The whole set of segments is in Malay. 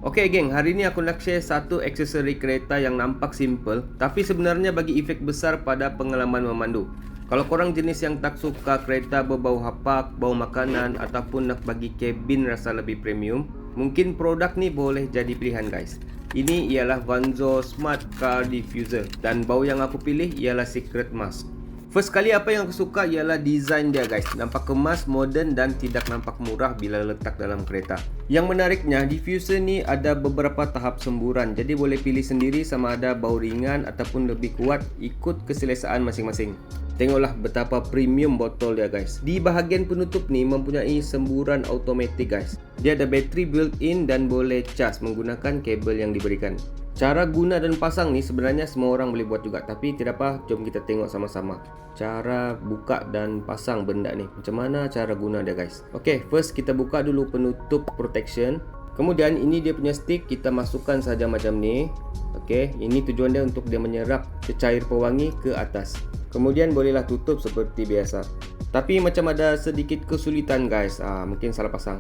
Okey geng, hari ni aku nak share satu aksesori kereta yang nampak simple tapi sebenarnya bagi efek besar pada pengalaman memandu. Kalau korang jenis yang tak suka kereta berbau hapak, bau makanan ataupun nak bagi kabin rasa lebih premium, mungkin produk ni boleh jadi pilihan guys. Ini ialah Vanzo Smart Car Diffuser dan bau yang aku pilih ialah Secret Musk. First kali apa yang aku suka ialah design dia guys. Nampak kemas, moden dan tidak nampak murah bila letak dalam kereta. Yang menariknya, diffuser ni ada beberapa tahap semburan. Jadi boleh pilih sendiri sama ada bau ringan ataupun lebih kuat ikut keselesaan masing-masing. Tengoklah betapa premium botol dia guys. Di bahagian penutup ni mempunyai semburan automatik guys. Dia ada bateri built-in dan boleh cas menggunakan kabel yang diberikan. Cara guna dan pasang ni sebenarnya semua orang boleh buat juga, tapi tidak apa, jom kita tengok sama-sama cara buka dan pasang benda ni. Macam mana cara guna dia guys. Okay, first kita buka dulu penutup protection. Kemudian ini dia punya stick, kita masukkan saja macam ni. Okay, ini tujuan dia untuk dia menyerap cecair pewangi ke atas. Kemudian bolehlah tutup seperti biasa. Tapi macam ada sedikit kesulitan guys, mungkin salah pasang.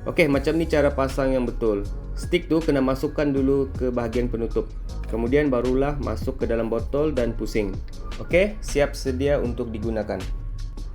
Okey, macam ni cara pasang yang betul. Stick tu kena masukkan dulu ke bahagian penutup. Kemudian barulah masuk ke dalam botol dan pusing. Okey, siap sedia untuk digunakan.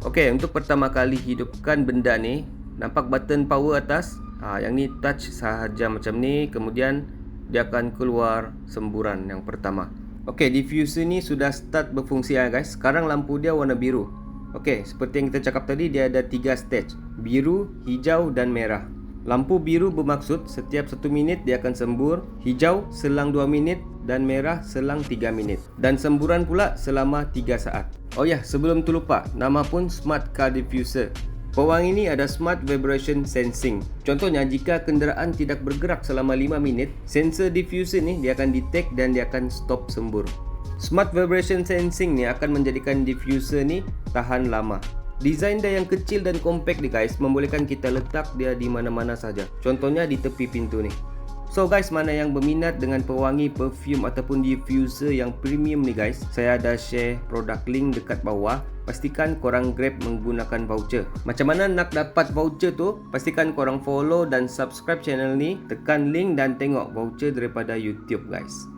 Okey, untuk pertama kali hidupkan benda ni, nampak button power atas? Yang ni touch sahaja macam ni, kemudian dia akan keluar semburan yang pertama. Okey, diffuser ni sudah start berfungsi guys. Sekarang lampu dia warna biru. Okey, seperti yang kita cakap tadi, dia ada 3 stage. Biru, hijau dan merah. Lampu biru bermaksud setiap 1 minit dia akan sembur, hijau selang 2 minit dan merah selang 3 minit. Dan semburan pula selama 3 saat. Oh ya, sebelum tu lupa, nama pun Smart Car Diffuser. Pewangi ini ada Smart Vibration Sensing. Contohnya, jika kenderaan tidak bergerak selama 5 minit, sensor diffuser ni dia akan detect dan dia akan stop sembur. Smart Vibration Sensing ni akan menjadikan diffuser ni tahan lama. Desain dia yang kecil dan compact ni guys, membolehkan kita letak dia di mana-mana saja. Contohnya di tepi pintu ni. So guys, mana yang berminat dengan pewangi, perfume ataupun diffuser yang premium ni guys, saya ada share produk link dekat bawah. Pastikan korang grab menggunakan voucher. Macam mana nak dapat voucher tu? Pastikan korang follow dan subscribe channel ni, tekan link dan tengok voucher daripada YouTube guys.